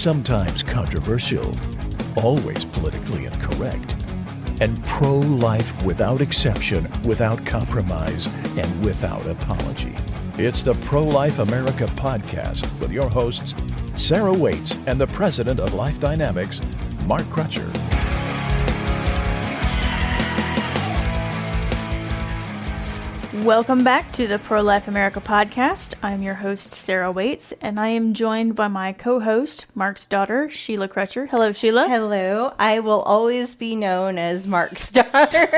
sometimes controversial, always politically incorrect, and pro-life without exception, without compromise, and without apology. It's the Pro-Life America podcast with your hosts, Sarah Waits and the president of Life Dynamics, Mark Crutcher. Welcome back to the Pro-Life America podcast. I'm your host, Sarah Waits, and I am joined by my co-host, Mark's daughter, Sheila Crutcher. Hello, Sheila. Hello. I will always be known as Mark's daughter.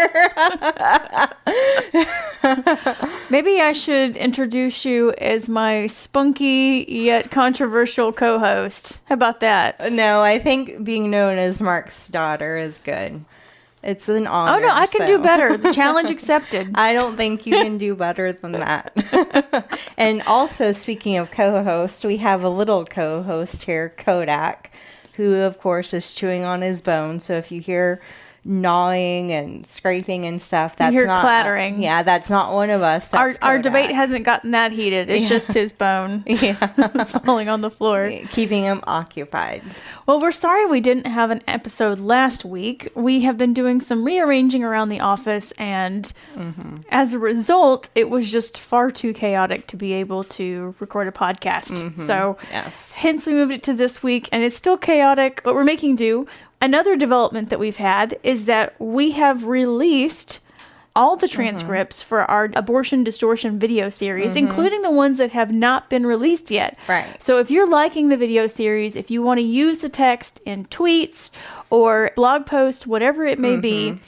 Maybe I should introduce you as my spunky yet controversial co-host. How about that? No, I think being known as Mark's daughter is good. It's an honor. Oh, no, I can do better. The challenge accepted. I don't think you can do better than that. And also, speaking of co-host, we have a little co-host here, Kodak, who, of course, is chewing on his bone. So if you hear gnawing and scraping and stuff, that's not clattering. That's not one of us. That's our debate hasn't gotten that heated. It's just his bone falling on the floor, keeping him occupied. Well, we're sorry we didn't have an episode last week. We have been doing some rearranging around the office, and as a result, it was just far too chaotic to be able to record a podcast. So hence we moved it to this week, and it's still chaotic, but we're making do. Another development that we've had is that we have released all the transcripts for our abortion distortion video series, including the ones that have not been released yet. Right. So if you're liking the video series, if you want to use the text in tweets or blog posts, whatever it may be,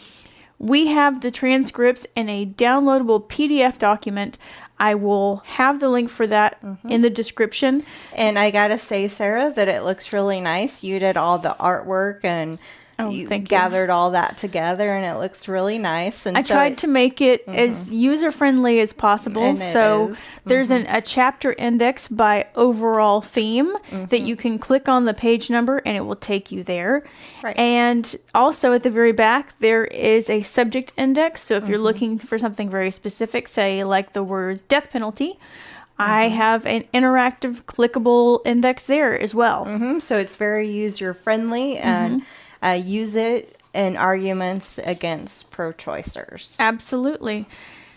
we have the transcripts in a downloadable PDF document. I will have the link for that in the description. And I gotta say, Sarah, that it looks really nice. You did all the artwork and you gathered all that together, and it looks really nice. And I tried to make it as user-friendly as possible. And so there's a chapter index by overall theme that you can click on the page number, and it will take you there. Right. And also at the very back, there is a subject index. So if you're looking for something very specific, say like the words death penalty, I have an interactive clickable index there as well. So it's very user-friendly, and use it in arguments against pro-choicers. Absolutely.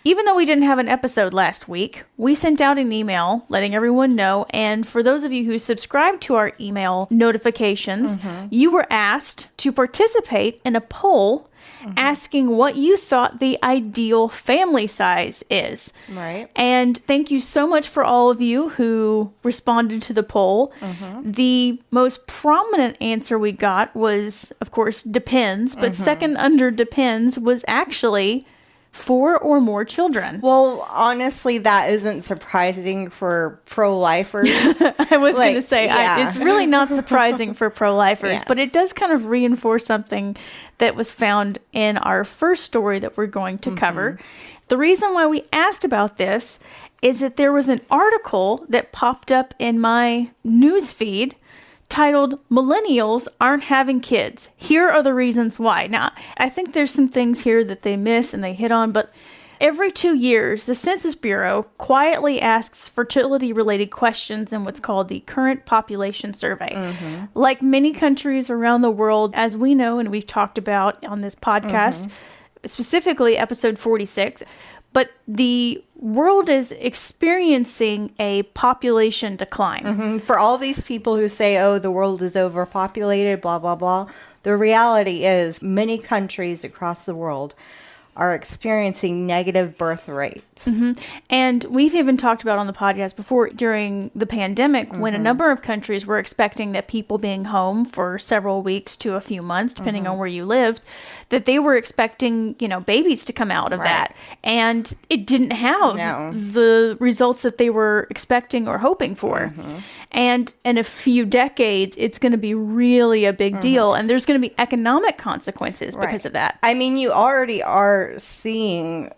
Even though we didn't have an episode last week, we sent out an email letting everyone know. And for those of you who subscribe to our email notifications, you were asked to participate in a poll asking what you thought the ideal family size is. Right. And thank you so much for all of you who responded to the poll. The most prominent answer we got was, of course, depends. But second under depends was actually 4 or more children. Well, honestly, that isn't surprising for pro-lifers. I was going to say, it's really not surprising for pro-lifers, but it does kind of reinforce something that was found in our first story that we're going to cover. The reason why we asked about this is that there was an article that popped up in my news feed titled, "Millennials Aren't Having Kids. Here are the reasons why." Now, I think there's some things here that they miss and they hit on, but every 2 years, the Census Bureau quietly asks fertility-related questions in what's called the Current Population Survey. Like many countries around the world, as we know and we've talked about on this podcast, specifically episode 46, but the world is experiencing a population decline. For all these people who say, oh, the world is overpopulated, blah, blah, blah, the reality is many countries across the world are experiencing negative birth rates. And we've even talked about on the podcast before, during the pandemic, when a number of countries were expecting that people being home for several weeks to a few months, depending on where you lived, that they were expecting, babies to come out of that. And it didn't have the results that they were expecting or hoping for. And in a few decades, it's going to be really a big deal. And there's going to be economic consequences because of that. I mean, you already are seeing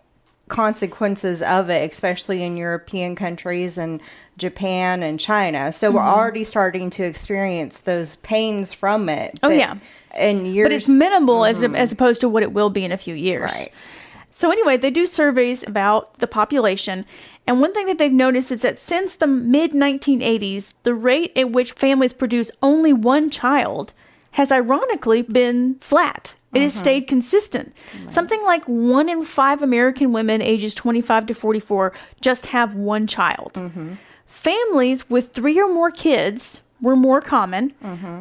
consequences of it, especially in European countries and Japan and China. So we're already starting to experience those pains from it. And years, but it's minimal as opposed to what it will be in a few years. Right. So anyway, they do surveys about the population. And one thing that they've noticed is that since the mid-1980s, the rate at which families produce only one child has ironically been flat. It has stayed consistent. Right. Something like 1 in 5 American women ages 25 to 44 just have one child. Families with 3 or more kids were more common,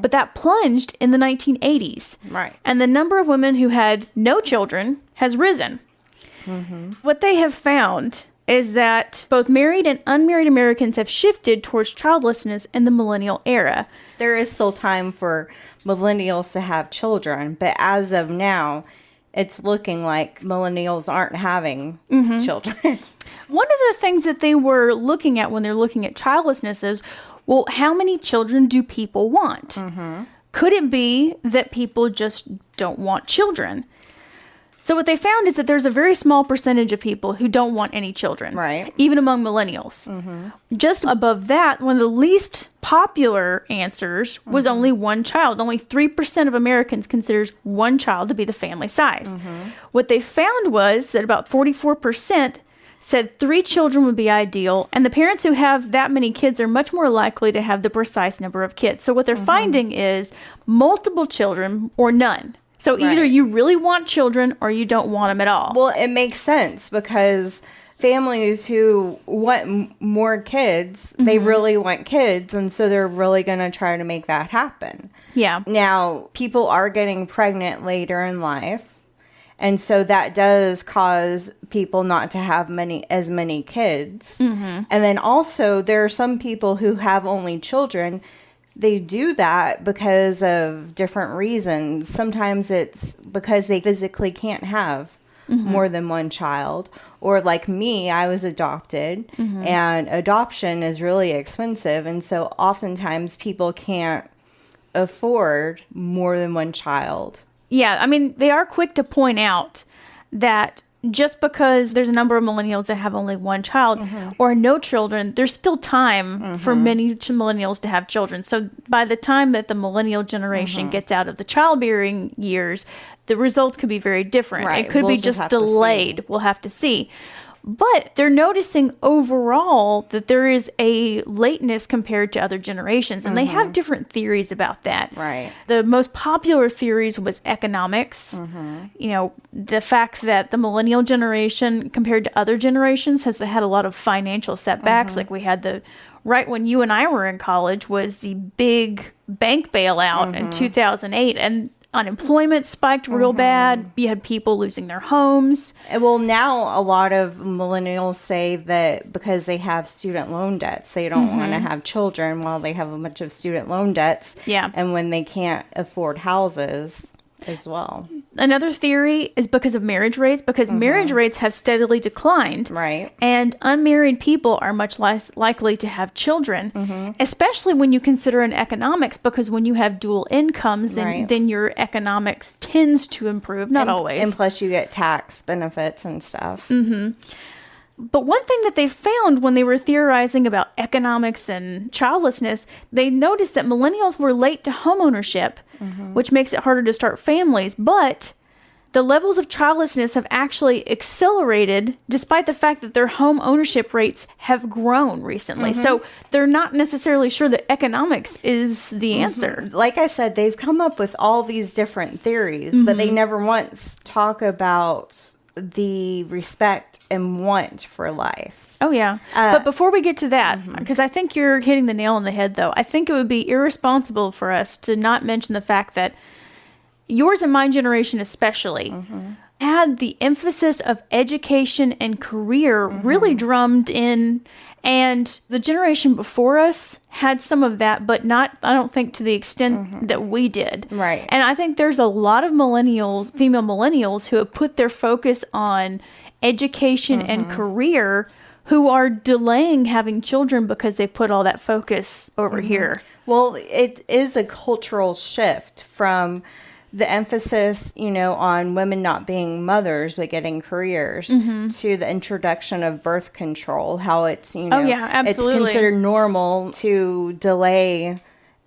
but that plunged in the 1980s. Right. And the number of women who had no children has risen. What they have found is that both married and unmarried Americans have shifted towards childlessness in the millennial era. There is still time for millennials to have children, but as of now, it's looking like millennials aren't having children. One of the things that they were looking at when they're looking at childlessness is, well, how many children do people want? Could it be that people just don't want children? So what they found is that there's a very small percentage of people who don't want any children, right? Even among millennials. Just above that, one of the least popular answers was only one child. Only 3% of Americans considers one child to be the family size. What they found was that about 44% said 3 children would be ideal, and the parents who have that many kids are much more likely to have the precise number of kids. So what they're finding is multiple children or none. So either you really want children or you don't want them at all. Well, it makes sense because families who want more kids, they really want kids. And so they're really going to try to make that happen. Yeah. Now, people are getting pregnant later in life. And so that does cause people not to have as many kids. And then also there are some people who have only children. They do that because of different reasons. Sometimes it's because they physically can't have more than one child. Or like me, I was adopted, and adoption is really expensive. And so oftentimes people can't afford more than one child. Yeah, I mean, they are quick to point out that just because there's a number of millennials that have only one child or no children, there's still time for many millennials to have children. So by the time that the millennial generation gets out of the childbearing years, the results could be very different. Right. It could be just delayed. We'll have to see. But they're noticing overall that there is a lateness compared to other generations, and they have different theories about that. Right. The most popular theories was economics. You know, the fact that the millennial generation compared to other generations has had a lot of financial setbacks. Like we had right when you and I were in college was the big bank bailout in 2008, and unemployment spiked real bad. You had people losing their homes. Well, now a lot of millennials say that because they have student loan debts, they don't want to have children while they have a bunch of student loan debts. Yeah. And when they can't afford houses as well. Another theory is because of marriage rates, because marriage rates have steadily declined. Right. And unmarried people are much less likely to have children, especially when you consider in economics, because when you have dual incomes, then your economics tends to improve. Not always. And plus you get tax benefits and stuff. But one thing that they found when they were theorizing about economics and childlessness, they noticed that millennials were late to homeownership, which makes it harder to start families. But the levels of childlessness have actually accelerated despite the fact that their home ownership rates have grown recently. So they're not necessarily sure that economics is the answer. Like I said, they've come up with all these different theories, but they never once talk about the respect and want for life. Oh, yeah. But before we get to that, because I think you're hitting the nail on the head, though, I think it would be irresponsible for us to not mention the fact that yours and my generation especially had the emphasis of education and career really drummed in. And the generation before us had some of that, but not, I don't think, to the extent that we did. Right. And I think there's a lot of millennials, female millennials, who have put their focus on education and career, who are delaying having children because they put all that focus over here. Well, it is a cultural shift from the emphasis, on women not being mothers but getting careers to the introduction of birth control, how it's, absolutely. it's considered normal to delay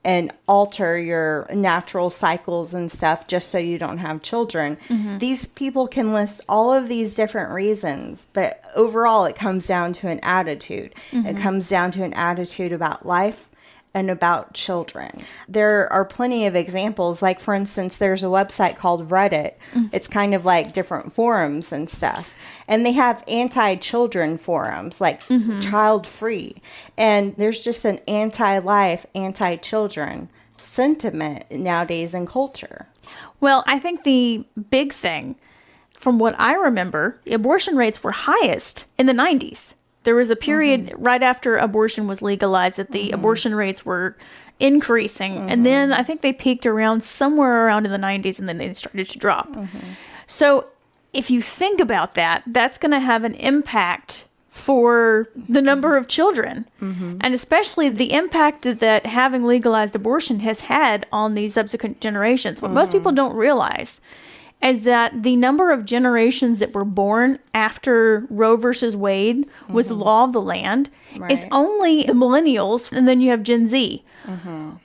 and alter your natural cycles and stuff just so you don't have children. These people can list all of these different reasons, but overall it comes down to an attitude. It comes down to an attitude about life and about children. There are plenty of examples. Like, for instance, there's a website called Reddit. It's kind of like different forums and stuff. And they have anti-children forums, like child-free. And there's just an anti-life, anti-children sentiment nowadays in culture. Well, I think the big thing, from what I remember, abortion rates were highest in the 90s. There was a period right after abortion was legalized that the abortion rates were increasing. And then I think they peaked around somewhere around in the 90s, and then they started to drop. So if you think about that, that's going to have an impact for the number of children. And especially the impact that having legalized abortion has had on the subsequent generations. What most people don't realize is that the number of generations that were born after Roe versus Wade was the law of the land is only the millennials, and then you have Gen Z.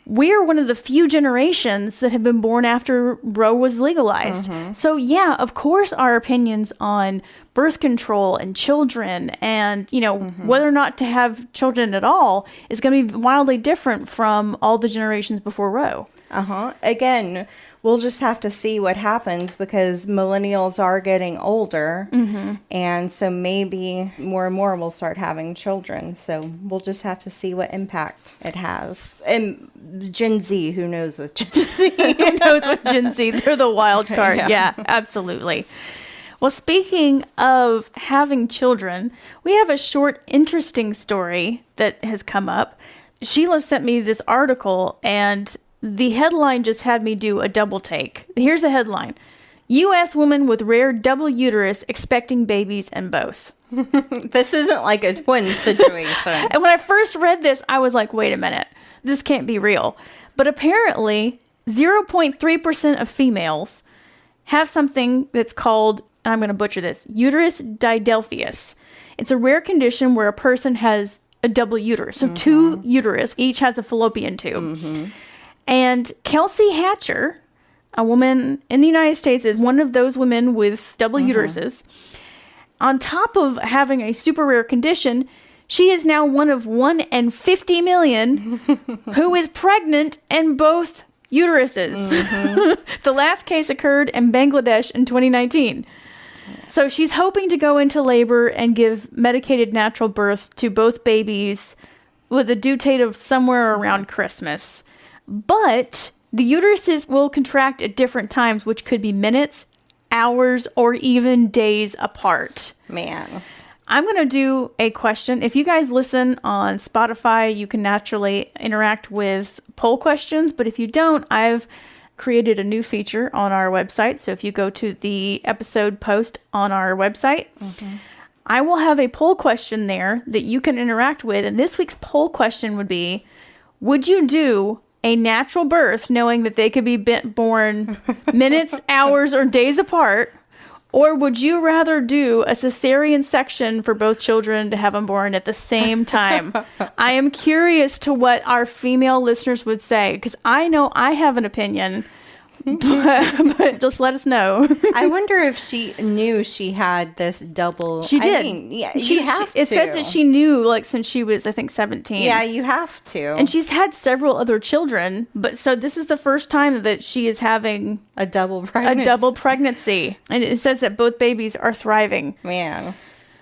We're one of the few generations that have been born after Roe was legalized. So yeah, of course our opinions on birth control and children and, you know, whether or not to have children at all is going to be wildly different from all the generations before Roe. Again, we'll just have to see what happens because millennials are getting older. And so maybe more and more will start having children. So we'll just have to see what impact it has. And Gen Z, who knows with Gen Z? Who knows with Gen Z? They're the wild card. Yeah, absolutely. Well, speaking of having children, we have a short, interesting story that has come up. Sheila sent me this article, and the headline just had me do a double take. Here's the headline. U.S. woman with rare double uterus expecting babies in both. This isn't like a twin situation. And when I first read this, I was like, wait a minute. This can't be real. But apparently, 0.3% of females have something that's called, I'm going to butcher this, uterus didelphius. It's a rare condition where a person has a double uterus. So two uterus, each has a fallopian tube. And Kelsey Hatcher, a woman in the United States, is one of those women with double uteruses. On top of having a super rare condition, she is now one of 1 in 50 million who is pregnant in both uteruses. The last case occurred in Bangladesh in 2019. So she's hoping to go into labor and give medicated natural birth to both babies with a due date of somewhere around Christmas. But the uteruses will contract at different times, which could be minutes, hours, or even days apart. Man. I'm going to do a question. If you guys listen on Spotify, you can naturally interact with poll questions. But if you don't, I've created a new feature on our website. So if you go to the episode post on our website, I will have a poll question there that you can interact with. And this week's poll question would be, would you do a natural birth knowing that they could be born minutes, hours, or days apart? Or would you rather do a cesarean section for both children to have them born at the same time? I am curious to what our female listeners would say, because I know I have an opinion, but just let us know. I wonder if she knew she had this double. She did. I mean, yeah, you have to. It said that she knew, like, since she was, I think, 17. Yeah, you have to. And she's had several other children, but so this is the first time that she is having a double pregnancy. And it says that both babies are thriving. Man,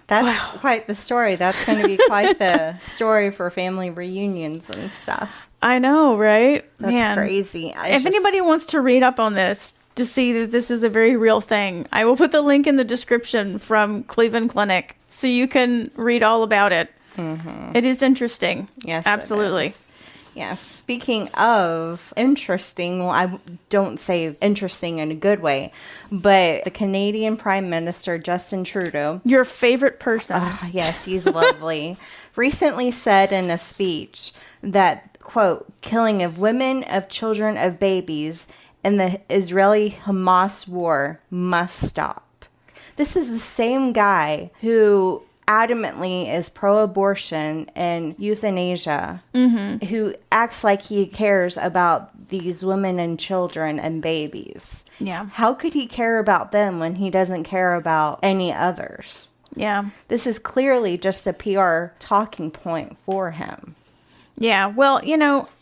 that's quite the story. That's going to be quite the story for family reunions and stuff. I know, right? That's crazy. If anybody wants to read up on this to see that this is a very real thing, I will put the link in the description from Cleveland Clinic so you can read all about it. It is interesting. Yes, absolutely. Yes. Speaking of interesting, well, I don't say interesting in a good way, but the Canadian Prime Minister, Justin Trudeau. Your favorite person. Yes, he's lovely. Recently said in a speech that, quote, killing of women, of children, of babies in the Israeli-Hamas war must stop. This is the same guy who adamantly is pro-abortion and euthanasia, who acts like he cares about these women and children and babies. Yeah. How could he care about them when he doesn't care about any others? Yeah. This is clearly just a PR talking point for him. Yeah, well,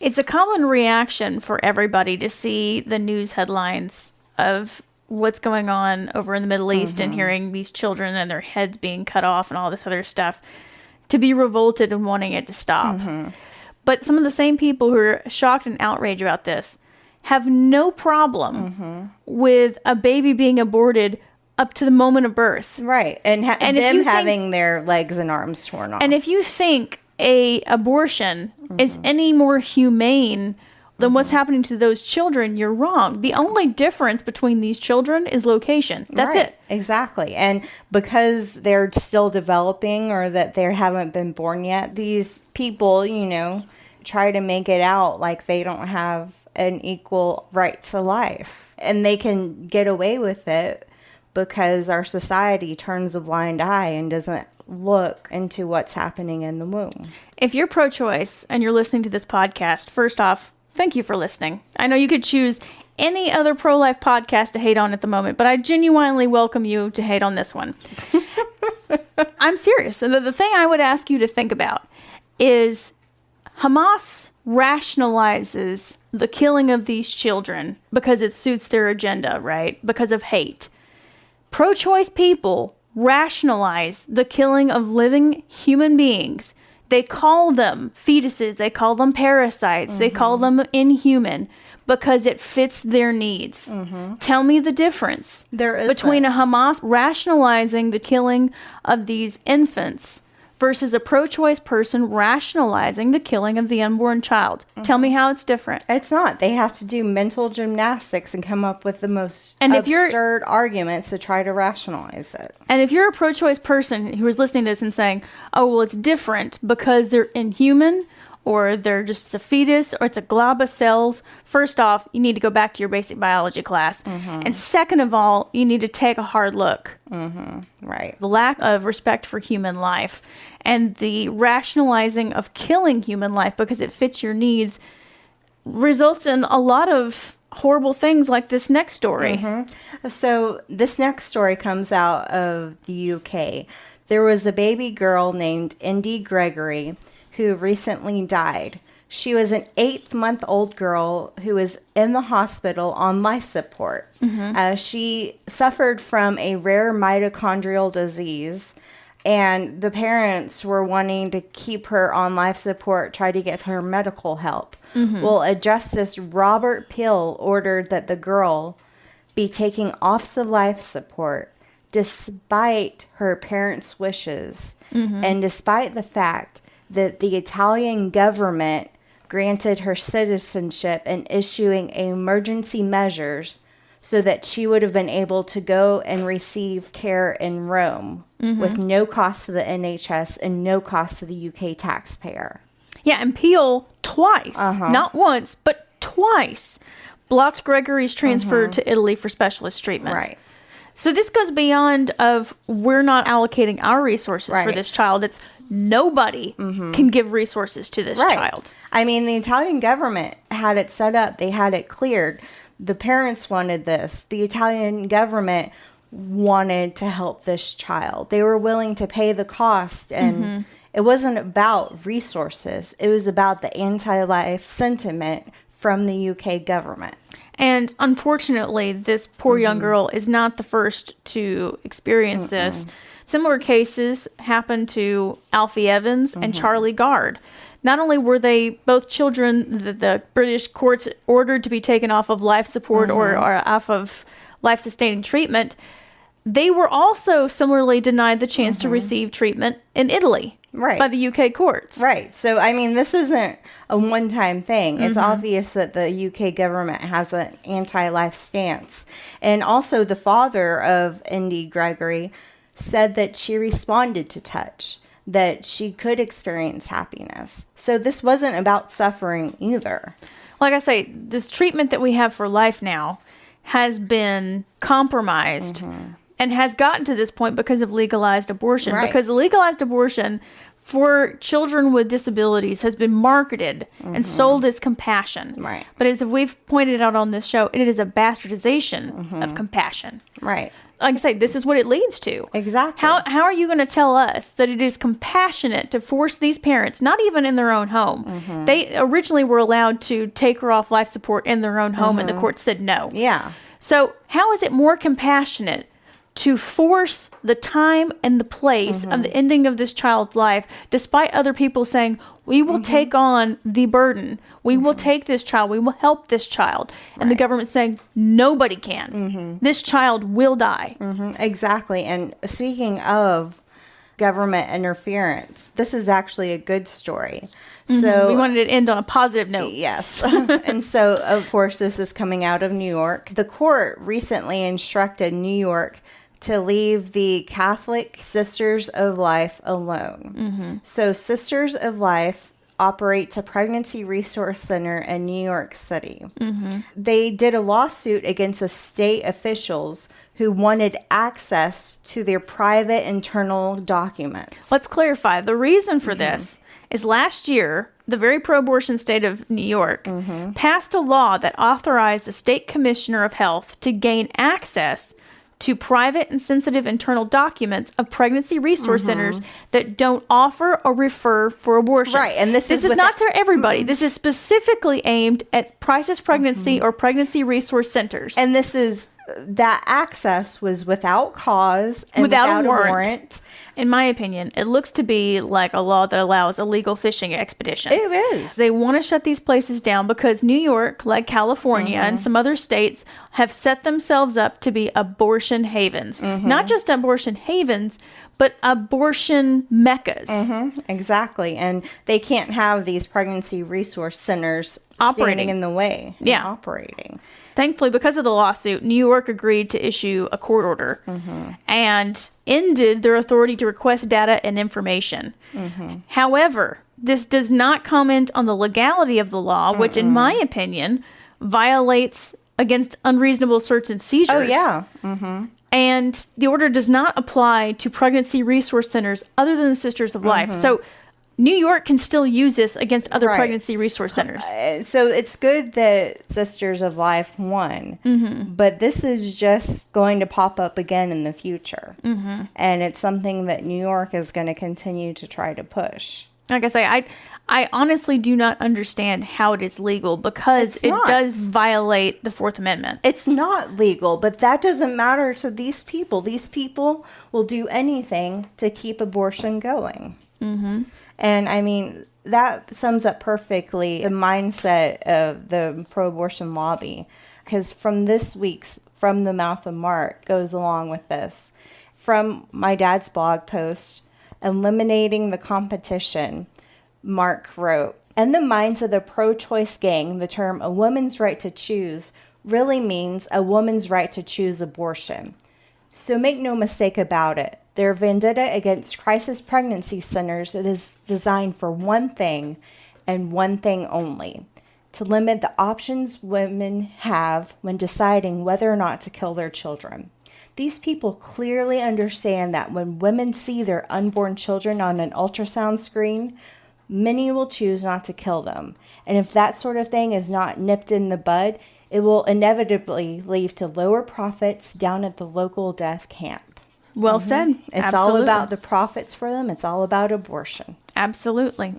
it's a common reaction for everybody to see the news headlines of what's going on over in the Middle East and hearing these children and their heads being cut off and all this other stuff, to be revolted and wanting it to stop. But some of the same people who are shocked and outraged about this have no problem with a baby being aborted up to the moment of birth. Right, and them having their legs and arms torn off. And if you think a abortion is any more humane than what's happening to those children, you're wrong. The only difference between these children is location. That's it. Exactly. And because they're still developing or that they haven't been born yet, these people, try to make it out like they don't have an equal right to life. And they can get away with it because our society turns a blind eye and doesn't look into what's happening in the womb. If you're pro-choice and you're listening to this podcast, first off, thank you for listening. I know you could choose any other pro-life podcast to hate on at the moment, but I genuinely welcome you to hate on this one. I'm serious. And the thing I would ask you to think about is Hamas rationalizes the killing of these children because it suits their agenda, right? Because of hate. Pro-choice people rationalize the killing of living human beings. They call them fetuses, they call them parasites, they call them inhuman because it fits their needs. Tell me the difference between a Hamas rationalizing the killing of these infants versus a pro-choice person rationalizing the killing of the unborn child. Tell me how it's different. It's not. They have to do mental gymnastics and come up with the most absurd arguments to try to rationalize it. And if you're a pro-choice person who is listening to this and saying, oh, well, it's different because they're inhuman or they're just a fetus or it's a glob of cells, first off, you need to go back to your basic biology class. And second of all, you need to take a hard look. Right. The lack of respect for human life and the rationalizing of killing human life because it fits your needs results in a lot of horrible things like this next story. So this next story comes out of the UK. There was a baby girl named Indy Gregory who recently died. She was an 8-month-old girl who was in the hospital on life support. She suffered from a rare mitochondrial disease, and the parents were wanting to keep her on life support, try to get her medical help. Well, a Justice Robert Peel ordered that the girl be taken off the life support despite her parents' wishes and despite the fact that the Italian government granted her citizenship and issuing emergency measures so that she would have been able to go and receive care in Rome with no cost to the NHS and no cost to the UK taxpayer. Yeah, and Peel twice, not once, but twice, blocked Gregory's transfer to Italy for specialist treatment. Right. So this goes beyond of we're not allocating our resources for this child. It's nobody can give resources to this child. I mean, the Italian government had it set up. They had it cleared. The parents wanted this. The Italian government wanted to help this child. They were willing to pay the cost. And it wasn't about resources. It was about the anti-life sentiment from the UK government. And unfortunately, this poor young girl is not the first to experience this. Similar cases happened to Alfie Evans and Charlie Gard. Not only were they both children that the British courts ordered to be taken off of life support or off of life-sustaining treatment, they were also similarly denied the chance to receive treatment in Italy by the UK courts. Right. So, I mean, this isn't a one-time thing. It's obvious that the UK government has an anti-life stance. And also the father of Indy Gregory said that she responded to touch, that she could experience happiness. So this wasn't about suffering either. Like I say, this treatment that we have for life now has been compromised and has gotten to this point because of legalized abortion. Right. Because legalized abortion for children with disabilities has been marketed and sold as compassion. Right. But as we've pointed out on this show, it is a bastardization of compassion. Right. Like I say, this is what it leads to. Exactly. How are you going to tell us that it is compassionate to force these parents, not even in their own home? They originally were allowed to take her off life support in their own home, and the court said no. Yeah. So how is it more compassionate to force the time and the place of the ending of this child's life, despite other people saying, we will take on the burden. We will take this child. We will help this child. And the government saying, nobody can. This child will die. Exactly. And speaking of government interference, this is actually a good story. So We wanted it to end on a positive note. Yes. And so, of course, this is coming out of New York. The court recently instructed New York to leave the Catholic Sisters of Life alone. So Sisters of Life operates a pregnancy resource center in New York City. They did a lawsuit against the state officials who wanted access to their private internal documents. Let's clarify. The reason for this is last year, the very pro-abortion state of New York passed a law that authorized the state commissioner of health to gain access to private and sensitive internal documents of pregnancy resource centers that don't offer or refer for abortion. Right, and this is not to everybody. This is specifically aimed at crisis pregnancy or pregnancy resource centers. And this is, that access was without cause and without a warrant. In my opinion, it looks to be like a law that allows illegal fishing expedition. It is. They want to shut these places down because New York, like California and some other states, have set themselves up to be abortion havens. Not just abortion havens, but abortion meccas. Exactly. And they can't have these pregnancy resource centers Operating. standing in the way. and Yeah. Operating. Thankfully, because of the lawsuit, New York agreed to issue a court order and ended their authority to request data and information. However, this does not comment on the legality of the law, which, in my opinion, violates against unreasonable search and seizures. Oh, yeah. And the order does not apply to pregnancy resource centers other than the Sisters of Life. So New York can still use this against other Right. pregnancy resource centers. So it's good that Sisters of Life won, but this is just going to pop up again in the future. And it's something that New York is going to continue to try to push. Like I say, I honestly do not understand how it is legal because it does violate the Fourth Amendment. It's not legal, but that doesn't matter to these people. These people will do anything to keep abortion going. And I mean, that sums up perfectly the mindset of the pro-abortion lobby. Because from this week's From the Mouth of Mark goes along with this. From my dad's blog post, Eliminating the Competition, Mark wrote, "In the minds of the pro-choice gang, the term a woman's right to choose really means a woman's right to choose abortion. So make no mistake about it. Their vendetta against crisis pregnancy centers is designed for one thing and one thing only, to limit the options women have when deciding whether or not to kill their children. These people clearly understand that when women see their unborn children on an ultrasound screen, many will choose not to kill them. And if that sort of thing is not nipped in the bud, it will inevitably lead to lower profits down at the local death camp." Well said. It's all about the profits for them. It's all about abortion. Absolutely.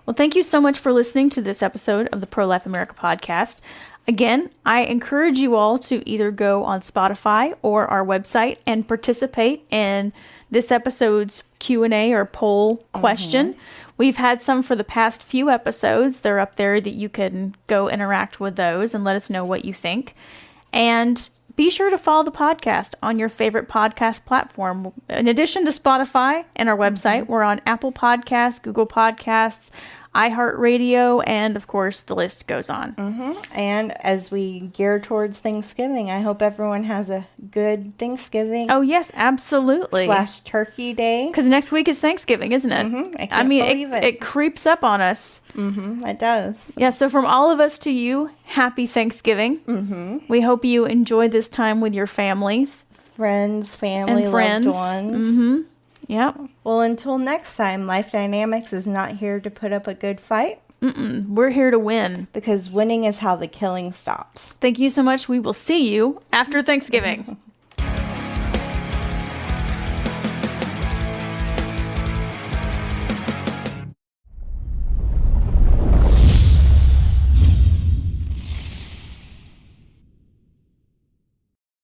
Well, thank you so much for listening to this episode of the Pro-Life America podcast. Again, I encourage you all to either go on Spotify or our website and participate in this episode's Q&A or poll question. We've had some for the past few episodes. They're up there that you can go interact with those and let us know what you think. And be sure to follow the podcast on your favorite podcast platform. In addition to Spotify and our website, we're on Apple Podcasts, Google Podcasts, iHeartRadio, and of course, the list goes on. And as we gear towards Thanksgiving, I hope everyone has a good Thanksgiving. Oh, yes, absolutely. / Turkey Day. Because next week is Thanksgiving, isn't it? I can't believe it. It creeps up on us. It does. Yeah, so from all of us to you, happy Thanksgiving. We hope you enjoy this time with your families. friends, family, loved ones. Mm-hmm. Yep. Well, until next time, Life Dynamics is not here to put up a good fight. We're here to win. Because winning is how the killing stops. Thank you so much. We will see you after Thanksgiving.